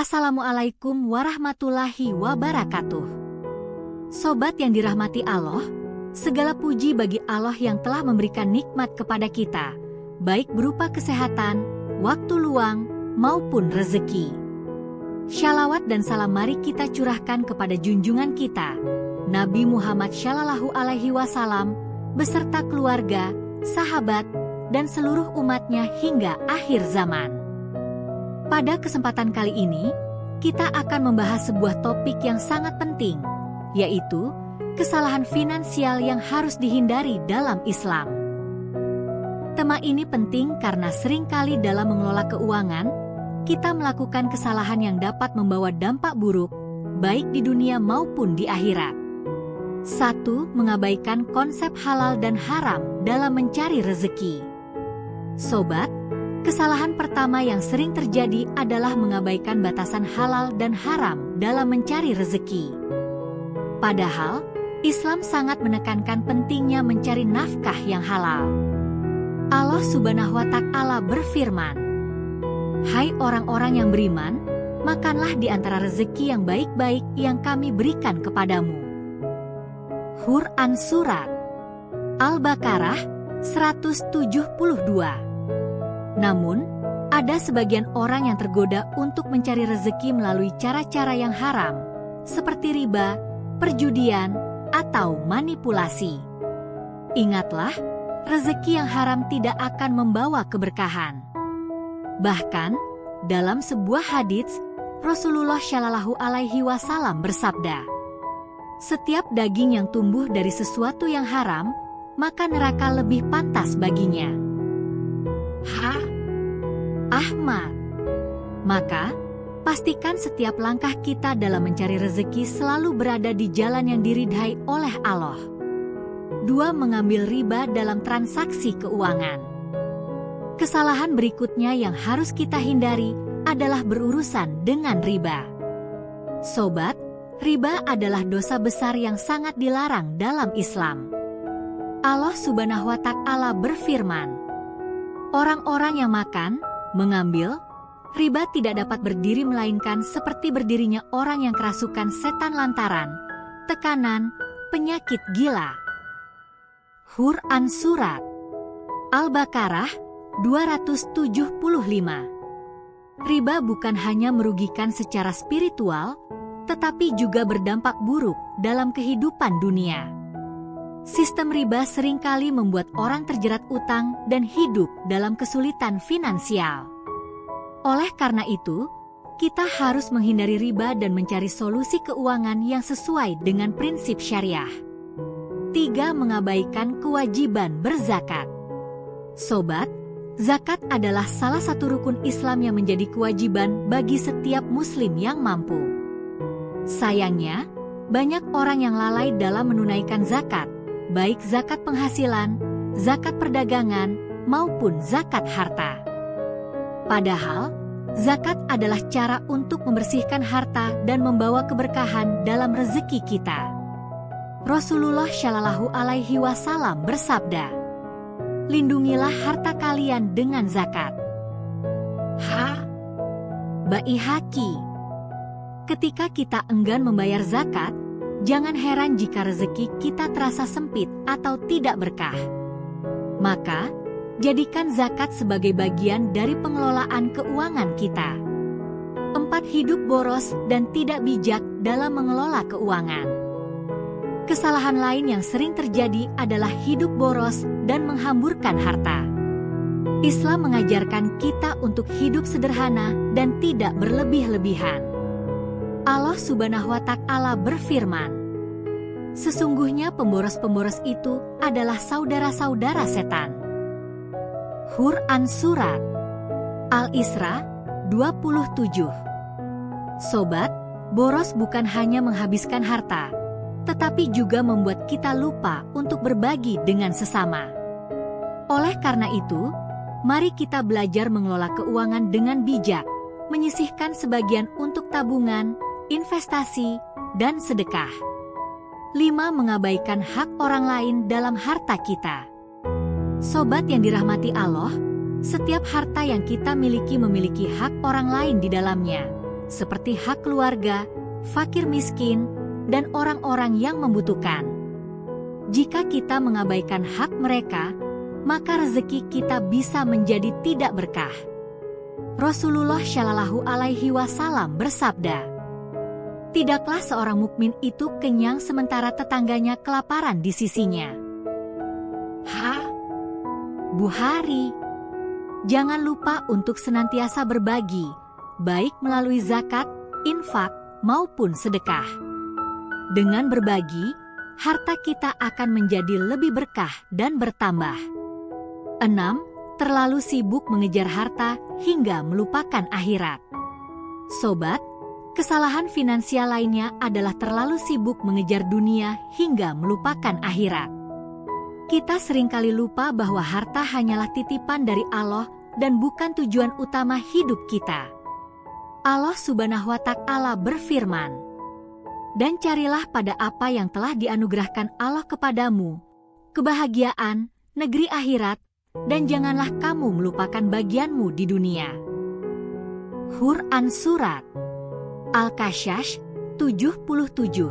Assalamualaikum warahmatullahi wabarakatuh. Sobat yang dirahmati Allah, segala puji bagi Allah yang telah memberikan nikmat kepada kita, baik berupa kesehatan, waktu luang, maupun rezeki. Shalawat dan salam mari kita curahkan kepada junjungan kita, Nabi Muhammad Shallallahu Alaihi Wasallam, beserta keluarga, sahabat, dan seluruh umatnya hingga akhir zaman. Pada kesempatan kali ini, kita akan membahas sebuah topik yang sangat penting, yaitu kesalahan finansial yang harus dihindari dalam Islam. Tema ini penting karena seringkali dalam mengelola keuangan, kita melakukan kesalahan yang dapat membawa dampak buruk, baik di dunia maupun di akhirat. 1. Mengabaikan konsep halal dan haram dalam mencari rezeki. Sobat, kesalahan pertama yang sering terjadi adalah mengabaikan batasan halal dan haram dalam mencari rezeki. Padahal, Islam sangat menekankan pentingnya mencari nafkah yang halal. Allah Subhanahu wa Ta'ala berfirman, "Hai orang-orang yang beriman, makanlah di antara rezeki yang baik-baik yang kami berikan kepadamu." Quran Surat Al-Baqarah 172. Namun, ada sebagian orang yang tergoda untuk mencari rezeki melalui cara-cara yang haram, seperti riba, perjudian, atau manipulasi. Ingatlah, rezeki yang haram tidak akan membawa keberkahan. Bahkan, dalam sebuah hadits, Rasulullah Shallallahu Alaihi Wasallam bersabda, "Setiap daging yang tumbuh dari sesuatu yang haram, maka neraka lebih pantas baginya." Ahmad. Maka, pastikan setiap langkah kita dalam mencari rezeki selalu berada di jalan yang diridhai oleh Allah. 2. Mengambil riba dalam transaksi keuangan. Kesalahan berikutnya yang harus kita hindari adalah berurusan dengan riba. Sobat, riba adalah dosa besar yang sangat dilarang dalam Islam. Allah Subhanahu wa Ta'ala berfirman, "Orang-orang yang makan, mengambil, riba tidak dapat berdiri melainkan seperti berdirinya orang yang kerasukan setan lantaran tekanan, penyakit gila." Quran Surat Al-Baqarah 275. Riba bukan hanya merugikan secara spiritual, tetapi juga berdampak buruk dalam kehidupan dunia. Sistem riba seringkali membuat orang terjerat utang dan hidup dalam kesulitan finansial. Oleh karena itu, kita harus menghindari riba dan mencari solusi keuangan yang sesuai dengan prinsip syariah. 3. Mengabaikan kewajiban berzakat. Sobat, zakat adalah salah satu rukun Islam yang menjadi kewajiban bagi setiap muslim yang mampu. Sayangnya, banyak orang yang lalai dalam menunaikan zakat, baik zakat penghasilan, zakat perdagangan, maupun zakat harta. Padahal, zakat adalah cara untuk membersihkan harta dan membawa keberkahan dalam rezeki kita. Rasulullah Shallallahu Alaihi Wasallam bersabda, "Lindungilah harta kalian dengan zakat." Baihaqi. Ketika kita enggan membayar zakat, jangan heran jika rezeki kita terasa sempit atau tidak berkah. Maka, jadikan zakat sebagai bagian dari pengelolaan keuangan kita. 4. Hidup boros dan tidak bijak dalam mengelola keuangan. Kesalahan lain yang sering terjadi adalah hidup boros dan menghamburkan harta. Islam mengajarkan kita untuk hidup sederhana dan tidak berlebih-lebihan. Allah Subhanahu wa Ta'ala berfirman, "Sesungguhnya pemboros-pemboros itu adalah saudara-saudara setan." Quran Surat Al-Isra 27. Sobat, boros bukan hanya menghabiskan harta, tetapi juga membuat kita lupa untuk berbagi dengan sesama. Oleh karena itu, mari kita belajar mengelola keuangan dengan bijak, menyisihkan sebagian untuk tabungan, investasi, dan sedekah. 5. Mengabaikan hak orang lain dalam harta kita. Sobat yang dirahmati Allah, setiap harta yang kita miliki memiliki hak orang lain di dalamnya, seperti hak keluarga, fakir miskin, dan orang-orang yang membutuhkan. Jika kita mengabaikan hak mereka, maka rezeki kita bisa menjadi tidak berkah. Rasulullah Shallallahu Alaihi Wasallam bersabda, "Tidaklah seorang mukmin itu kenyang sementara tetangganya kelaparan di sisinya." Bukhari. Jangan lupa untuk senantiasa berbagi, baik melalui zakat, infak, maupun sedekah. Dengan berbagi, harta kita akan menjadi lebih berkah dan bertambah. 6. Terlalu sibuk mengejar harta hingga melupakan akhirat. Sobat, kesalahan finansial lainnya adalah terlalu sibuk mengejar dunia hingga melupakan akhirat. Kita seringkali lupa bahwa harta hanyalah titipan dari Allah dan bukan tujuan utama hidup kita. Allah Subhanahu wa Ta'ala berfirman, "Dan carilah pada apa yang telah dianugerahkan Allah kepadamu, kebahagiaan, negeri akhirat, dan janganlah kamu melupakan bagianmu di dunia." Quran Surat Al-Kasyash 77.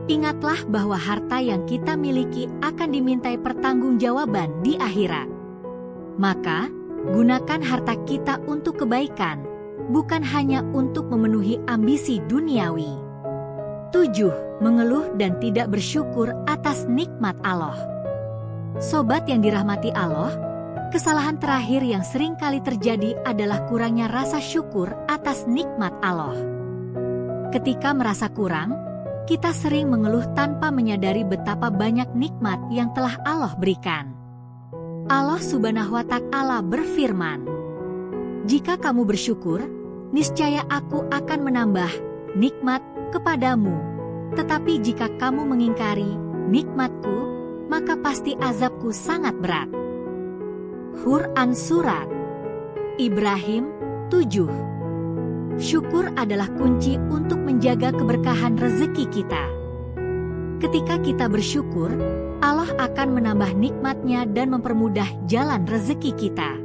Ingatlah bahwa harta yang kita miliki akan dimintai pertanggungjawaban di akhirat. Maka, gunakan harta kita untuk kebaikan, bukan hanya untuk memenuhi ambisi duniawi. 7. Mengeluh dan tidak bersyukur atas nikmat Allah. Sobat yang dirahmati Allah, kesalahan terakhir yang sering kali terjadi adalah kurangnya rasa syukur atas nikmat Allah. Ketika merasa kurang, kita sering mengeluh tanpa menyadari betapa banyak nikmat yang telah Allah berikan. Allah Subhanahu wa Ta'ala berfirman, "Jika kamu bersyukur, niscaya Aku akan menambah nikmat kepadamu. Tetapi jika kamu mengingkari nikmat-Ku, maka pasti azab-Ku sangat berat." Quran Surat Ibrahim 7. Syukur adalah kunci untuk menjaga keberkahan rezeki kita. Ketika kita bersyukur, Allah akan menambah nikmat-Nya dan mempermudah jalan rezeki kita.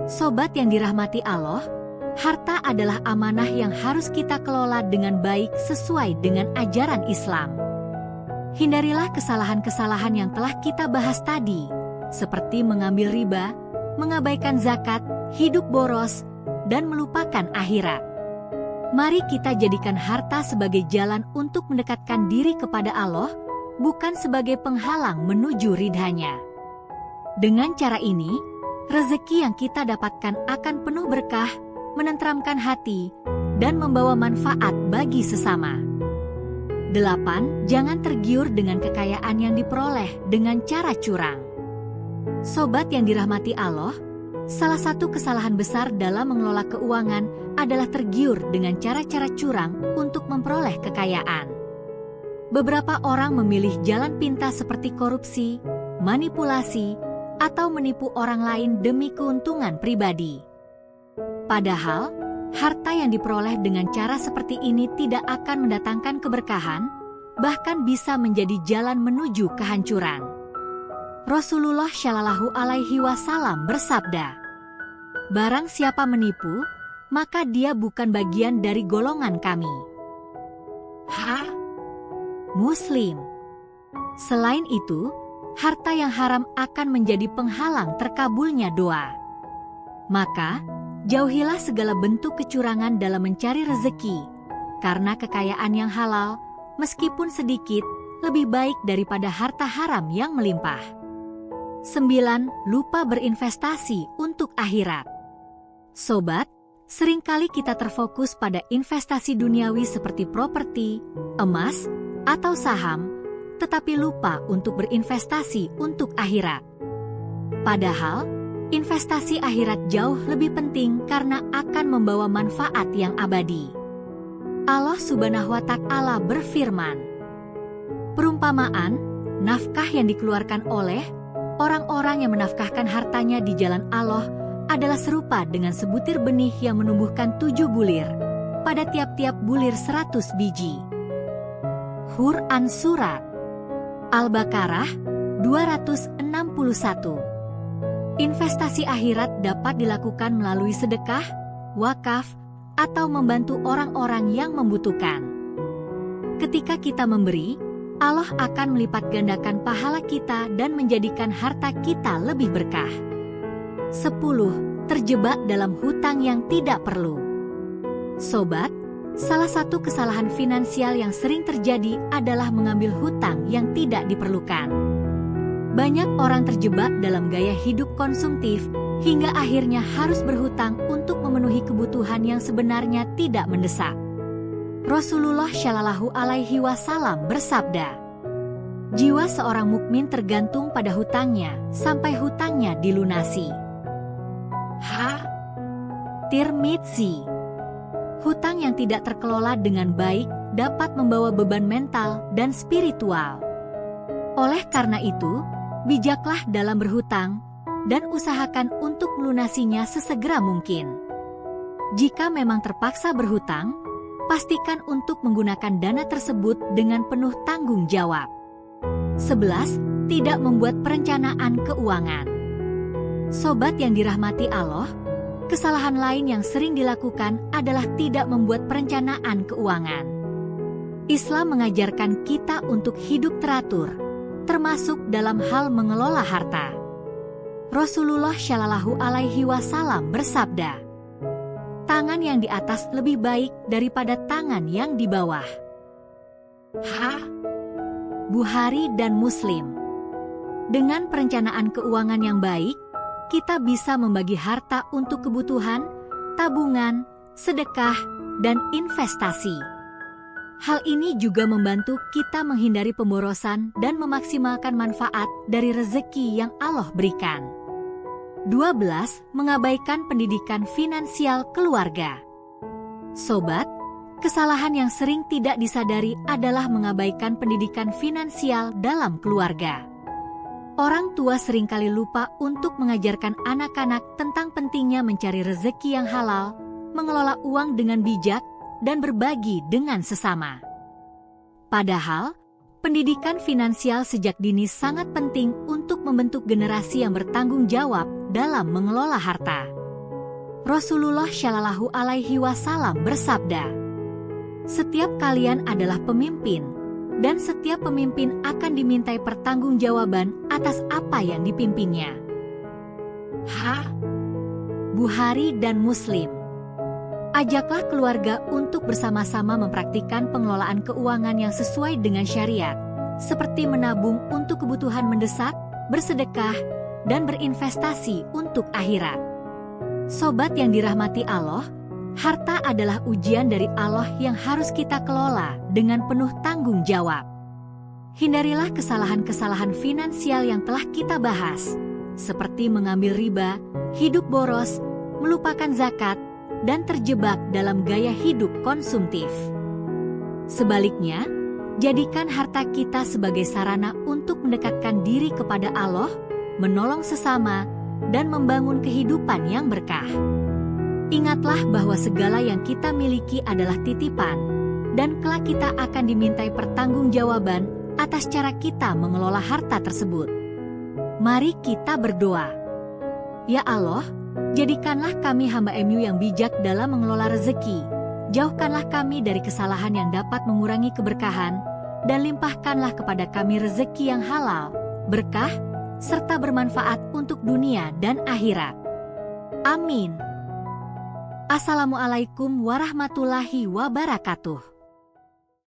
Sobat yang dirahmati Allah, harta adalah amanah yang harus kita kelola dengan baik sesuai dengan ajaran Islam. Hindarilah kesalahan-kesalahan yang telah kita bahas tadi, seperti mengambil riba, mengabaikan zakat, hidup boros, dan melupakan akhirat. Mari kita jadikan harta sebagai jalan untuk mendekatkan diri kepada Allah, bukan sebagai penghalang menuju ridha-Nya. Dengan cara ini, rezeki yang kita dapatkan akan penuh berkah, menenteramkan hati, dan membawa manfaat bagi sesama. 8. Jangan tergiur dengan kekayaan yang diperoleh dengan cara curang. Sobat yang dirahmati Allah, salah satu kesalahan besar dalam mengelola keuangan adalah tergiur dengan cara-cara curang untuk memperoleh kekayaan. Beberapa orang memilih jalan pintas seperti korupsi, manipulasi, atau menipu orang lain demi keuntungan pribadi. Padahal, harta yang diperoleh dengan cara seperti ini tidak akan mendatangkan keberkahan, bahkan bisa menjadi jalan menuju kehancuran. Rasulullah Shallallahu Alaihi Wasallam bersabda, "Barang siapa menipu, maka dia bukan bagian dari golongan kami." Muslim. Selain itu, harta yang haram akan menjadi penghalang terkabulnya doa. Maka, jauhilah segala bentuk kecurangan dalam mencari rezeki, karena kekayaan yang halal, meskipun sedikit, lebih baik daripada harta haram yang melimpah. 9. Lupa berinvestasi untuk akhirat. Sobat, seringkali kita terfokus pada investasi duniawi seperti properti, emas, atau saham, tetapi lupa untuk berinvestasi untuk akhirat. Padahal, investasi akhirat jauh lebih penting karena akan membawa manfaat yang abadi. Allah Subhanahu wa Ta'ala berfirman, "Perumpamaan, nafkah yang dikeluarkan oleh orang-orang yang menafkahkan hartanya di jalan Allah adalah serupa dengan sebutir benih yang menumbuhkan 7 bulir, pada tiap-tiap bulir 100 biji." Quran Surat Al-Baqarah 261. Investasi akhirat dapat dilakukan melalui sedekah, wakaf, atau membantu orang-orang yang membutuhkan. Ketika kita memberi, Allah akan melipat gandakan pahala kita dan menjadikan harta kita lebih berkah. 10. Terjebak dalam hutang yang tidak perlu. Sobat, salah satu kesalahan finansial yang sering terjadi adalah mengambil hutang yang tidak diperlukan. Banyak orang terjebak dalam gaya hidup konsumtif hingga akhirnya harus berhutang untuk memenuhi kebutuhan yang sebenarnya tidak mendesak. Rasulullah Shallallahu Alaihi Wasallam bersabda, "Jiwa seorang mukmin tergantung pada hutangnya sampai hutangnya dilunasi." Tirmidzi. Hutang yang tidak terkelola dengan baik dapat membawa beban mental dan spiritual. Oleh karena itu, bijaklah dalam berhutang dan usahakan untuk melunasinya sesegera mungkin. Jika memang terpaksa berhutang, pastikan untuk menggunakan dana tersebut dengan penuh tanggung jawab. 11. Tidak membuat perencanaan keuangan. Sobat yang dirahmati Allah, kesalahan lain yang sering dilakukan adalah tidak membuat perencanaan keuangan. Islam mengajarkan kita untuk hidup teratur, termasuk dalam hal mengelola harta. Rasulullah Shallallahu Alaihi Wasallam bersabda, "Tangan yang di atas lebih baik daripada tangan yang di bawah." Bukhari dan Muslim. Dengan perencanaan keuangan yang baik, kita bisa membagi harta untuk kebutuhan, tabungan, sedekah, dan investasi. Hal ini juga membantu kita menghindari pemborosan dan memaksimalkan manfaat dari rezeki yang Allah berikan. 12. Mengabaikan pendidikan finansial keluarga. Sobat, kesalahan yang sering tidak disadari adalah mengabaikan pendidikan finansial dalam keluarga. Orang tua seringkali lupa untuk mengajarkan anak-anak tentang pentingnya mencari rezeki yang halal, mengelola uang dengan bijak, dan berbagi dengan sesama. Padahal, pendidikan finansial sejak dini sangat penting untuk membentuk generasi yang bertanggung jawab dalam mengelola harta. Rasulullah Shallallahu Alaihi Wasallam bersabda, "Setiap kalian adalah pemimpin, dan setiap pemimpin akan dimintai pertanggungjawaban atas apa yang dipimpinnya." Bukhari dan Muslim. Ajaklah keluarga untuk bersama-sama mempraktikkan pengelolaan keuangan yang sesuai dengan syariat, seperti menabung untuk kebutuhan mendesak, bersedekah, dan berinvestasi untuk akhirat. Sobat yang dirahmati Allah, harta adalah ujian dari Allah yang harus kita kelola dengan penuh tanggung jawab. Hindarilah kesalahan-kesalahan finansial yang telah kita bahas, seperti mengambil riba, hidup boros, melupakan zakat, dan terjebak dalam gaya hidup konsumtif. Sebaliknya, jadikan harta kita sebagai sarana untuk mendekatkan diri kepada Allah, menolong sesama, dan membangun kehidupan yang berkah. Ingatlah bahwa segala yang kita miliki adalah titipan, dan kelak kita akan dimintai pertanggungjawaban atas cara kita mengelola harta tersebut. Mari kita berdoa. Ya Allah, jadikanlah kami hamba-Mu yang bijak dalam mengelola rezeki. Jauhkanlah kami dari kesalahan yang dapat mengurangi keberkahan, dan limpahkanlah kepada kami rezeki yang halal, berkah, serta bermanfaat untuk dunia dan akhirat. Amin. Assalamualaikum warahmatullahi wabarakatuh.